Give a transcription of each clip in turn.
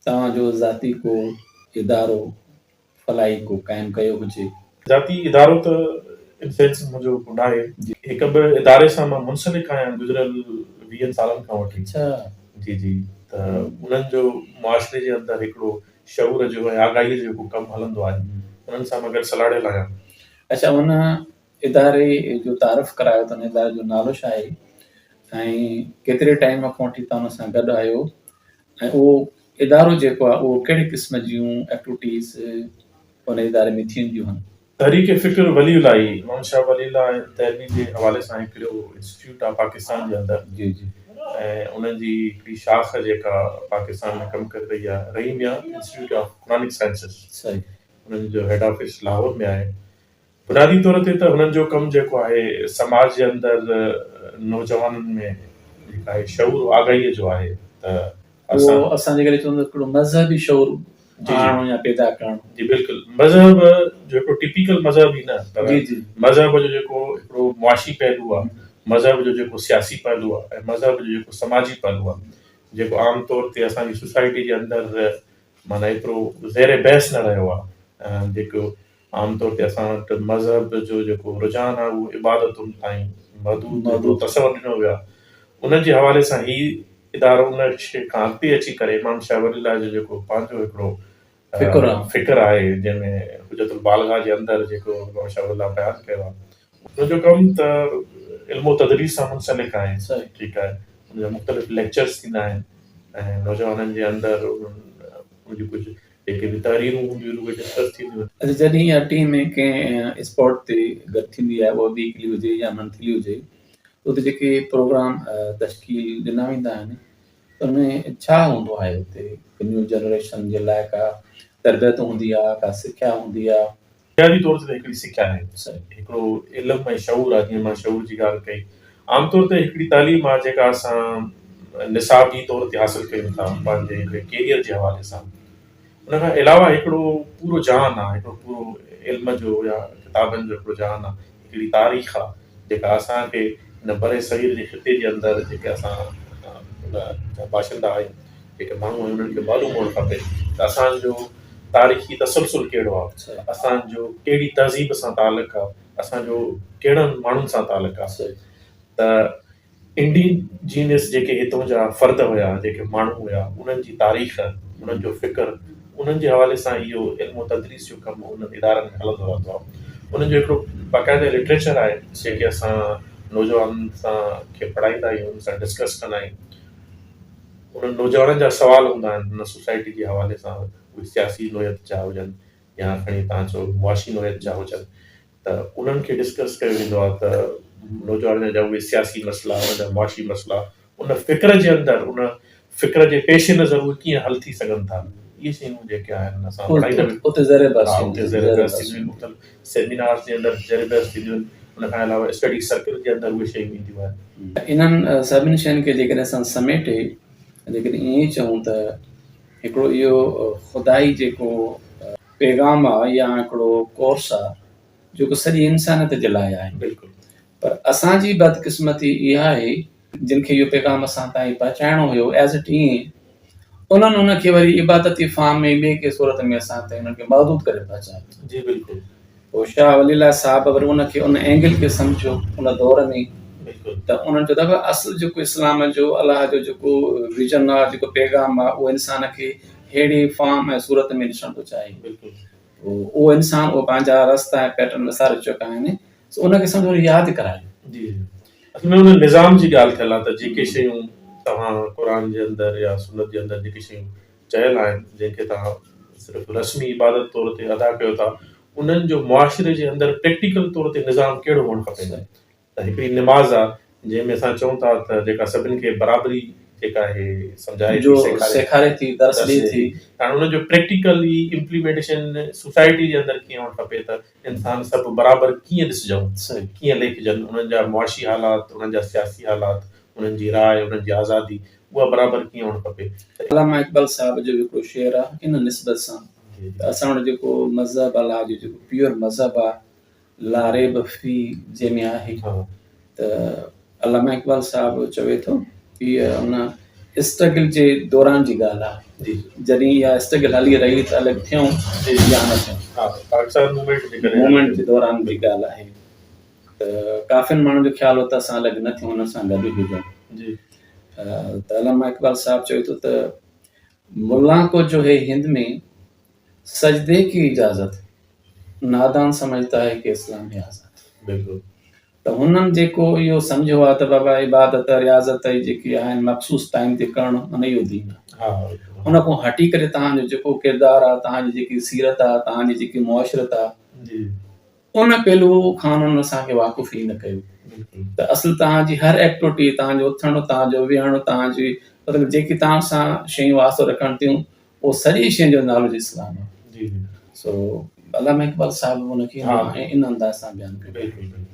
तव्हांजो ज़ाती को इदारो फलाई को क़ाइमु कयो हुजे? ज़ाती इदारो त इन सेंस मुंहिंजो कोन आहे। हिक ॿ इदारे सां मां मुंसलिक आहियां गुज़िरियल 20 सालनि खां वठी। अच्छा। जी जी, त उन्हनि जो मुआशिरे जे अंदरि हिकिड़ो शऊर जो ऐं आगाहीअ जो जेको कमु हलंदो आहे, उन्हनि सां मां गॾु सलाड़ियल आहियां। अच्छा, उन इदारे जो तारीफ़ करायो त उन इदारे जो नालो छा आहे ऐं केतिरे टाइम खां वठी तव्हां उन सां गॾु आहियो ऐं उहो इदारो जेको आहे उहो कहिड़े क़िस्म जूं एक्टिविटीज़ उन इदारे में थींदियूं आहिनि? तहरीक फ़िक्र वलीउल्लाह इमाम शाह वलीउल्लाह तहरीक जे हवाले सां हिकिड़ो इंस्टीट्यूट आहे पाकिस्तान जे अंदरि। जी जी। ऐं उन्हनि जी हिकिड़ी शाख जेका पाकिस्तान में कमु करे रही आहे, रहीम आहे इंस्टीट्यूट ऑफ कुरानिक साइंसिस। सही। उन्हनि जो हेड ऑफिस लाहौर में आहे। बुनियादी तौर ते त हुननि जो कमु जेको आहे समाज जे अंदरि नौजवाननि में जेका आहे शऊर आगाहीअ जो आहे। त उहो असां जेकॾहिं चवंदा हिकिड़ो मज़हबी शऊर आणणो या पैदा करणु। जी बिल्कुलु, मज़हब जेको टिपिकल मज़हब ई न, पर जी जी। मज़हब जो जेको हिकिड़ो मुआशी पहलू आहे, मज़हब जो जेको सियासी पहलू आहे ऐं मज़हब जो जेको समाजी पहलू आहे, जेको आम तौर ते असांजी सोसाइटी जे अंदरि माना एतिरो ज़ेर बहस न रहियो आहे। जेको आम तौर ते असां वटि मज़हब जो जेको रुझान आहे उहो इबादतुनि ताईं महदूद तसवुरु ॾिनो वियो आहे। उन जे हवाले सां ही इदारो उन शइ खां अॻिते अची करे इमाम शाह वलीउल्लाह जो जेको पंहिंजो हिकिड़ो फ़िक्र आहे, जंहिंमें हुजतुल बालिग़ा जे अंदरि जेको इमाम शाह वलीउल्लाह बयानु कयो आहे, उनजो कमु त इल्मो तदरीस सां मुंसलिक आहे। ठीकु आहे, उनजा मुख़्तलिफ़ लेक्चर्स थींदा आहिनि ऐं नौजवाननि जे अंदरि उनजी कुझु जेके बि तहरीरूं हूंदियूं आहिनि उहे डिस्कस थींदियूं आहिनि। अच्छा, जॾहिं इहा टीम में कंहिं स्पॉट ते गॾु थींदी आहे, उहा वीकली हुजे या मंथली हुजे, उते जेके प्रोग्राम तश्कील ॾिना वेंदा आहिनि त उनमें छा हूंदो आहे? उते न्यू जनरेशन जे लाइ का तरबियत हूंदी आहे, का सिख्या हूंदी आहे? बुनियादी तौर ते हिकिड़ी सिख्या आहे, हिकिड़ो इल्मु ऐं शऊर आहे। जीअं मां शऊर जी ॻाल्हि कई, आमतौर ते हिकिड़ी तालीम आहे जेका असां निसाबी तौर ते हासिलु कयूं था पंहिंजे हिकिड़े कैरियर जे हवाले सां। उन खां अलावा हिकिड़ो पूरो जहान आहे, हिकिड़ो पूरो इल्म जो या किताबनि जो हिकिड़ो जहान आहे, हिकिड़ी तारीख़ आहे जेका असांखे हिन बरे सग़ीर जे ख़िते जे अंदरि जेके असां उन बाशिंदा आहियूं, जेके माण्हू आहियूं, उन्हनि खे मालूम हुअणु खपे त असांजो तारीख़ी तसलसुल कहिड़ो आहे, असांजो कहिड़ी तहज़ीब सां तालुक़ु आहे, असांजो कहिड़नि माण्हुनि सां तालुक़ु आहे। त इंडिजीनियस जेके हितां जा फ़र्द हुया, जेके माण्हू हुया, उन्हनि जी तारीख़, उन्हनि जो फ़िक्र, उन्हनि जे हवाले सां इहो इल्मो तदरीस जो कमु उन्हनि इदारनि में हलंदो रहंदो आहे। उन्हनि जो हिकिड़ो बाक़ाइदा लिटरेचर आहे जेके असां नौजवाननि सां खे पढ़ाईंदा आहियूं, उन सां डिस्कस कंदा आहियूं। उन्हनि नौजवाननि जा सुवाल हूंदा आहिनि हुन सोसाइटी जे हवाले सां, उहे सियासी नोयत जा हुजनि या खणी तव्हां चओ मुआशी नोयत जा हुजनि, त उन्हनि खे डिस्कस कयो वेंदो आहे त नौजवाननि जा उहे सियासी मसइला, उनजा मुआशी मसइला, उन फ़िक्र जे अंदरि, उन फ़िक्र जे पेश नज़र उहे कीअं हल थी सघनि था। इहे शयूं जेके आहिनि असां पढ़ाईंदा आहियूं, सेमिनार्स जे अंदरि ज़ेर बहस थींदियूं आहिनि। उन खां अलावा स्टडी सर्कल जे अंदरि उहे शयूं ईंदियूं आहिनि। इन्हनि सभिनी शयुनि खे जेकॾहिं असां समेटे जेकॾहिं ईअं ई चऊं त हिकिड़ो इहो ख़ुदाई जेको पैगाम आहे या हिकिड़ो कोर्स आहे जेको सॼी इंसानियत जे लाइ आहे। बिल्कुलु। पर असांजी बदकिस्मती इहा आहे जिन खे इहो पैगाम असां ताईं पहुचाइणो हुयो एज़ इट ईअं, उन्हनि उनखे वरी इबादती फार्म में ॿिए कंहिं सूरत में असां ताईं उनखे महदूद करे पहुचायो। जी बिल्कुलु। पोइ शाह वलीउल्लाह साहिब वरी उनखे उन एंगल खे सम्झो उन दौर में, त उन्हनि चयो त असुलु जेको इस्लाम जो अलाह जो जेको विजन आहे, जेको पैगाम आहे, उहो इंसान खे अहिड़ी फॉर्म ऐं सूरत में ॾिसणु थो चाहे। उहो इंसान उहो पंहिंजा रस्ता ऐं पैटर्न विसारे चुका आहिनि, उनखे सम्झो यादि कराए। जी, असल में उन निज़ाम जी ॻाल्हि थियल आहे त जेके शयूं तव्हां क़ुरान जे अंदरि या सुन्नत जे अंदरि जेके शयूं चयल आहिनि, जंहिंखे तव्हां सिर्फ़ु रस्मी इबादत तौर ते अदा कयो था, उन्हनि जो मुआशिरे जे अंदरि प्रैक्टिकल तौर ते निज़ाम कहिड़ो हुअणु खपे। त हिकिड़ी निमाज़ आहे जंहिंमें असां चऊं था त जेका सभिनि खे बराबरी जेका आहे सम्झाए सेखारे थी, दर्स ॾिए थी, हाणे उनजो प्रैक्टिकली इम्प्लीमेंटेशन सोसाइटी जे अंदरि कीअं हुअणु खपे त इंसान सभु बराबरि कीअं ॾिसजनि, कीअं लेखिजनि, उन्हनि जा मुआशी हालात, उन्हनि जा सियासी हालात, उन्हनि जी राय, उन्हनि जी आज़ादी, उहा बराबरि कीअं हुअणु खपे। अल्लामा इक़बाल साहिब जो हिकिड़ो शेर आहे इन निस्बत सां, असां वटि जेको मज़हब अलाह जो जेको प्योर मज़हब आहे, ला रैब फी जंहिंमें आहे, त अल्लामा इक़बाल साहिब चवे थो कि उन स्ट्रगल जे दौरान जी ॻाल्हि आहे। जी जॾहिं इहा स्ट्रगल हली रही त अलॻि थियूं या न थियूं, हा पाकिस्तान मूवमेंट जे करे मूवमेंट जे दौरान जी ॻाल्हि आहे। त काफ़िनि माण्हुनि जो ख़्यालु हो त असां अलॻि न थियूं, हुन सां गॾु हुजूं। जी त अल्लामा इक़बाल साहब चवे थो त मुल्ला को जो है हिंद में सजदे की इजाज़त, नादान समझता है कि इस्लाम है आज़ाद। बिल्कुलु त हुननि जेको इहो सम्झो आहे त बाबा इबादत रियाज़त जेकी आहिनि मख़सूस टाइम ते करणु, हुन इहो दीन आहे। हा हुन खां हटी करे तव्हांजो जेको किरदारु आहे, तव्हांजी जेकी सीरत आहे, तव्हांजी जेकी मुआशरत आहे, जी उन पहलू खां हुननि असांखे वाक़ुफ़ ई न कयो। बिल्कुलु त असुल तव्हांजी हर एक्टिविटी, तव्हांजो उथणु, तव्हांजो विहणु, तव्हांजी मतिलबु जेकी तव्हां सां शयूं वास्तो रखनि थियूं, उहो सॼी शयुनि जो नालो इस्लाम आहे। जी सो अल्लामा इक़बाल साहिबु हुनखे हा। इन अंदाज़ सां बयानु कयो। बिल्कुलु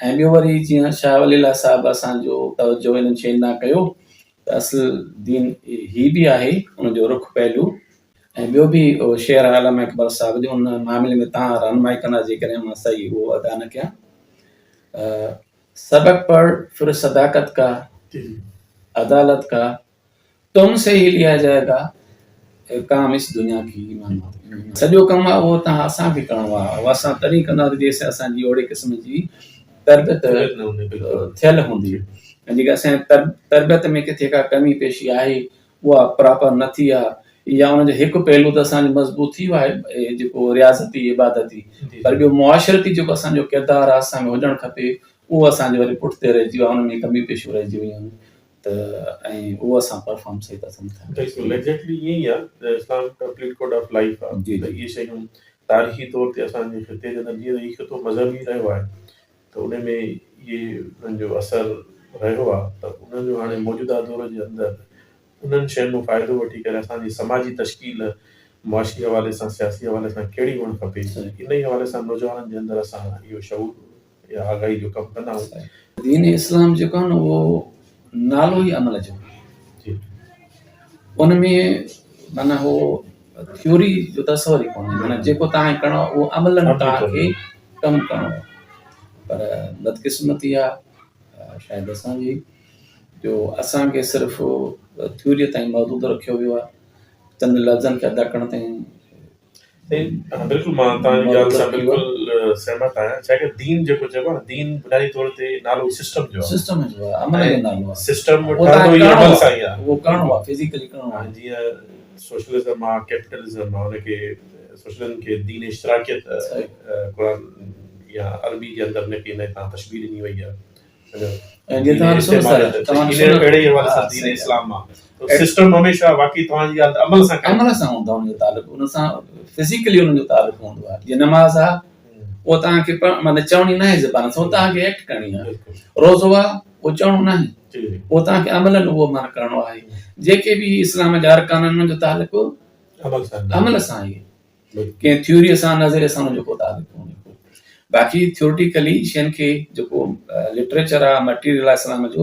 ऐं ॿियो वरी जीअं शाह वलीला साहिबु असांजो तवजो हिननि शयुनि ॾांहुं कयो त असुल दीन ही बि आहे, हुनजो रुख पहलू। ऐं ॿियो बि शेर आहे अल्लामा इक़बाल साहिब जो, हुन मामले में तव्हां रहनुमाई कंदा जेकॾहिं मां सही उहो अदा न कयां। सबक पढ़ फिर सदाकत का, जी अदालत का, तुमसे ही लिया जाएगा काम इस दुनिया की ईमान। सॼो कमु आहे उहो तव्हां असांखे करिणो आहे, उहो असां तॾहिं कंदासीं जेसिताईं असांजी ओहिड़े क़िस्म जी तरबियत थियल हूंदी। ऐं जेका असांजे तरबियत में किथे का कमी पेशी आहे, उहा प्रॉपर न थी आहे, या हुनजो हिकु पहलू त असांजो मज़बूत थी वियो आहे जेको रियाज़ती इबादती, पर ॿियो मुआशरती जेको असांजो किरदारु आहे असांखे हुजणु खपे, उहो असांजो वरी पुठिते रहिजी वियो आहे, हुन में कमी पेशियूं रहिजी वियूं आहिनि। त ऐं उहो असां परफॉर्म सही था समुझूं। बिल्कुलु एग्ज़ैक्टली ईअं ई आहे। इस्लाम कंप्लीट कोड ऑफ लाइफ आहे। जी, त जी। इहे शयूं तारीख़ी तौर ते असांजे ख़िते जे अंदरि जीअं त हीउ ख़ितो मज़हबी रहियो आहे, त उन में इहे उन्हनि जो असरु रहियो आहे। त उन्हनि जो हाणे मौजूदा दौर जे अंदरि उन्हनि शयुनि जो फ़ाइदो वठी करे असांजी समाजी तश्कील मुआशी हवाले सां, सियासी हवाले सां कहिड़ी हुअणु खपे, इन ई हवाले सां नौजवाननि जे अंदरि असां इहो शऊर या आगाही जो कमु कंदा आहियूं। दीन इस्लाम जेको आहे न, उहो नालो ई अमल जो, जी उन में माना हो थ्योरी जो तसवर ई कोन्हे, माना जेको तव्हांखे करिणो आहे उहो अमलन तव्हांखे कमु करिणो आहे। पर बदकिस्मती आहे शायदि असांजी, जो असांखे सिर्फ़ु थ्योरीअ ताईं महदूद रखियो वियो आहे, चंद लफ़्ज़नि खे अदा करण ताईं। बिल्कुलु मां तव्हांजी ॻाल्हि सां बिल्कुलु सहमत आहियां। छा आहे कि दीन जेको चइबो आहे, दीन बुनियादी तौर ते नालो सिस्टम जो आहे, सिस्टम जो आहे, अमल जो नालो आहे। सिस्टम उहो तव्हांखे ठहंदो ई अमल सां ई करिणो आहे, आहे। उहो करिणो आहे, फिज़िकली करिणो आहे। जीअं सोशलिज़म आहे, कैपिटलिज़म आहे, हुनखे सोशलिज़म खे दीन इश्तराकियत क़ुरान या अरबी जे अंदरि हिनखे इन तां तशबीह ॾिनी वई आहे। ऐं जीअं तव्हां ॾिसो अहिड़े हवाले सां दीन इस्लाम आहे। सिस्टम हमेशह वाक़ई तव्हांजी ॻाल्हि अमल सां अमल सां हूंदो आहे, हुनजो तालुक़ु हुन सां फिज़िकली हुनजो तालुक़ु हूंदो आहे। जीअं नमाज़ आहे, उहो तव्हांखे माना चवणी न आहे ज़बान सां, तव्हांखे एक्ट करणी आहे। रोज़ो आहे, उहो चवणो न आहे, उहो तव्हांखे अमलन उहो माना करिणो आहे। जेके बि इस्लाम जा अरकान आहिनि, हुनजो तालुक़ु अमल सां आहे, कंहिं थ्योरीअ सां नज़रिए सां हुनजो को तालुक़ु कोन्हे। बाक़ी थ्योरिटिकली शयुनि खे जेको लिटरेचर आहे, मटीरियल आहे इस्लाम जो,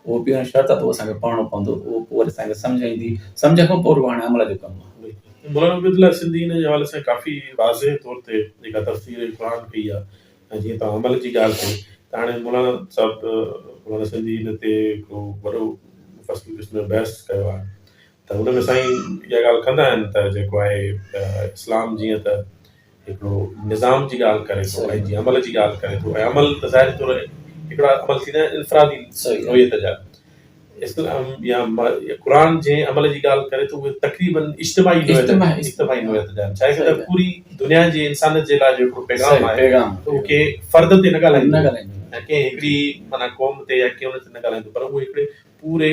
उहो ॿियो शर्त आहे त उहो असांखे पढ़णो पवंदो, उहो पोइ वरी असांखे सम्झ ईंदी, सम्झ खां पोइ हाणे अमल जो कमु आहे। मौलाना उबैदुल्लाह सिंधी हिन जे हवाले सां काफ़ी वाज़े तौर ते जेका तफ़सीर क़ुरान कई आहे, ऐं जीअं तव्हां अमल जी ॻाल्हि कई, त हाणे मौलाना साहिबु मौलाना सिंधी हिन ते हिकिड़ो वॾो मुफ़स्सिल क़िस्म बहस कयो आहे। त हुन में साईं इहा ॻाल्हि कंदा आहिनि त जेको आहे इस्लाम जीअं त हिकिड़ो निज़ाम जी ॻाल्हि करे थो, ऐं जीअं अमल जी ॻाल्हि करे थो, ऐं अमल त ज़ाहिर तौर हिकिड़ा अमल थींदा आहिनि इन्फ़रादी नोयत जा। इस्लाम या क़ुरान जंहिं अमल जी ॻाल्हि करे थो, उहे तक़रीबन इज्तिमाई नोयत जा आहिनि। छा आहे कि पूरी दुनिया जे इंसानियत जे लाइ जो हिकिड़ो पैगाम आहे, त उहो के फ़र्द ते न ॻाल्हाईंदो, ऐं कंहिं हिकिड़ी माना क़ौम ते या कंहिं हुन ते न ॻाल्हाईंदो, पर उहो हिकिड़े पूरे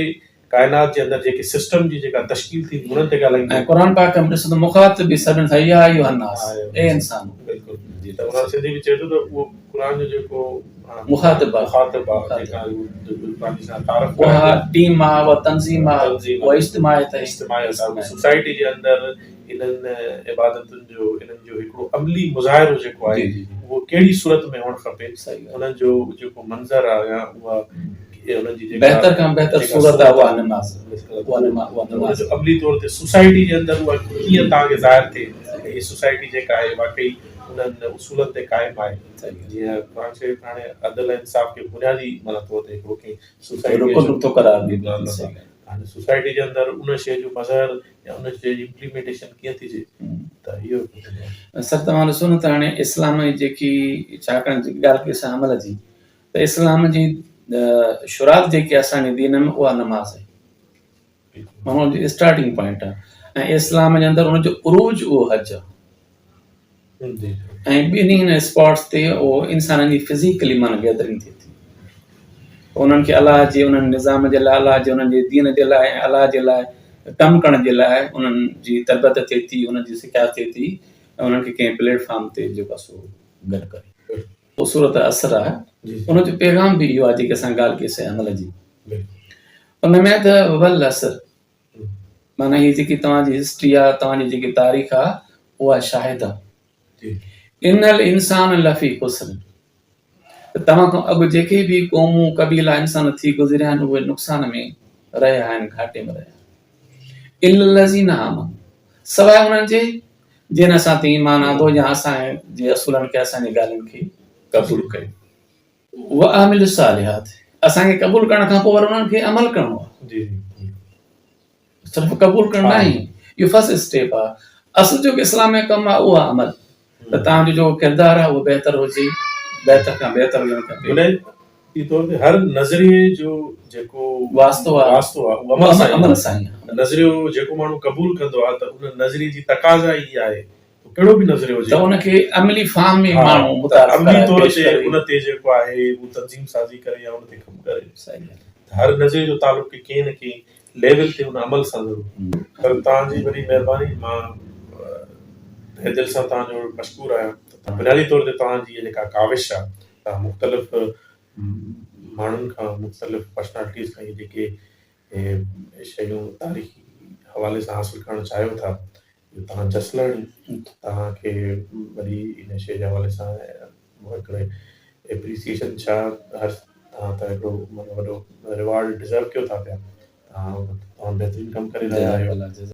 काइनात जे अंदरि जेके सिस्टम जी जेका तश्कील थींदी हुननि ते ॻाल्हाईंदो। ऐं क़ुरान पाक में ॾिसो त मुख़ातिब बि सभिनी सां या अय्युहन नास, ए इंसान। बिल्कुलु जी। त उन सिंधी बि चए थो त उहो क़ुरान जो जेको मुख़ातिब आहे, जेका पंहिंजी सां तारफ़ उहा टीम आहे, उहा तंज़ीम आहे, उहा इज्तिमायत आहे। सोसाइटी जे अंदरि इन्हनि इबादतुनि जो, इन्हनि जो हिकिड़ो अमली मुज़ाहिरो जेको आहे, उहो कहिड़ी सूरत में हुअणु खपे, उन्हनि जो जेको मंज़र आहे या उहा बहितर खां बहितर सूरत आहे, उहा नमाज़, उहा जो अमली तौर ते सोसाइटी जे अंदरि उहा कीअं तव्हांखे ज़ाहिर थिए, हीअ सोसाइटी जेका आहे वाक़ई उन्हनि उसूलनि ते क़ाइमु आहे। जीअं पाण चए हाणे अदल इंसाफ़ खे बुनियादी माना तौर ते हिकिड़ो कंहिं सोसाइटी हाणे सोसाइटी जे अंदरि उन शइ जो मज़हर या उन शइ जी इम्प्लीमेंटेशन कीअं थीजे, त इहो थींदो आहे। सर तव्हां ॾिसो न त हाणे इस्लाम जी जेकी छाकाणि जेकी ॻाल्हि कई असां अमल जी, त इस्लाम जी शुरूआत जेकी आहे असांजे दीन में उहा नमाज़ आहे, बिल्कुलु। हुनजी स्टार्टिंग पॉइंट आहे, ऐं इस्लाम जे अंदरि हुनजो उरूज उहो हज आहे। जी ऐं ॿिन्ही हिन स्पॉट्स ते उहो इंसाननि जी फिज़िकली माना गैदरिंग थिए थी, उन्हनि खे अलाह जे उन्हनि निज़ाम जे लाइ, अलाह जे उन्हनि जे दीन जे लाइ ऐं अलाह जे लाइ कमु करण जे लाइ उन्हनि जी तरबियत थिए थी, उन्हनि जी सिख्या थिए थी, ऐं उन्हनि खे कंहिं प्लेटफॉर्म ते जेको आहे सो गॾु करे। पोइ सूरत असर आहे, उनजो पैगाम बि इहो आहे जेकी असां ॻाल्हि कईसीं अमल जी। उन में त वल असर माना हीअ जेकी तव्हांजी हिस्ट्री आहे, तव्हांजी जेकी तारीख़ आहे, उहा शाहिद आहे। इनल इंसान लफ़ी ख़ुस्र, त तव्हां खां अॻु जेके बि क़ौमूं क़बीला इंसान थी गुज़रिया आहिनि उहे नुक़सान में रहिया आहिनि, घाटे में रहिया आहिनि। इल्लज़ीना आमनू, सवाइ उन्हनि जे जिन असां ते ईमान आंदो या असांजे असूलनि खे, असांजी ॻाल्हियुनि खे क़बूल कयो। व आमिलु सालिहात, असांखे क़बूल करण खां पोइ वरी उन्हनि खे अमल करिणो आहे, सिर्फ़ु क़बूल करणु न आहे, इहो फर्स्ट स्टेप आहे। असुल जेको इस्लाम में कमु आहे उहो आहे अमल, त तव्हांजो जेको किरदारु आहे उहो बहितर हुजे, बहितर खां बहितर हुजणु खपे। हर नज़रिए जो जेको वास्तो आहे उहो अमल सां ई आहे। नज़रियो जेको माण्हू क़बूल कंदो आहे त उन नज़रिए जी तक़ाज़ा ई आहे, कहिड़ो बि नज़रियो हुजे, त उनखे अमली फॉर्म में माण्हू मुतारिफ़ अमली तौर पेश ते करे, उन ते जेको आहे उहो तंज़ीम साज़ी करे या उन ते कमु करे। सही आहे। हर नज़रिए जो तालुक कंहिं न कंहिं लेवल ते उन अमल सां ज़रूरु। पर तव्हांजी वॾी महिरबानी, मां तहे दिलि सां तव्हांजो मशकूर आहियां। बुनियादी तौर ते तव्हांजी इहा जेका काविश आहे, तव्हां मुख़्तलिफ़ माण्हुनि खां, मुख़्तलिफ़ पर्सनैलिटीज़ खां इहे जेके शयूं तारीख़ी हवाले सां हासिलु करणु चाहियो था, इहो तव्हां जसलण, तव्हांखे वरी इन शइ जे हवाले सां हिकिड़े एप्रिसिएशन छा, हर तव्हां त हिकिड़ो वॾो रिवार्ड डिज़र्व कयो था पिया, तव्हां बहितरीनु कमु करे रहिया आहियो।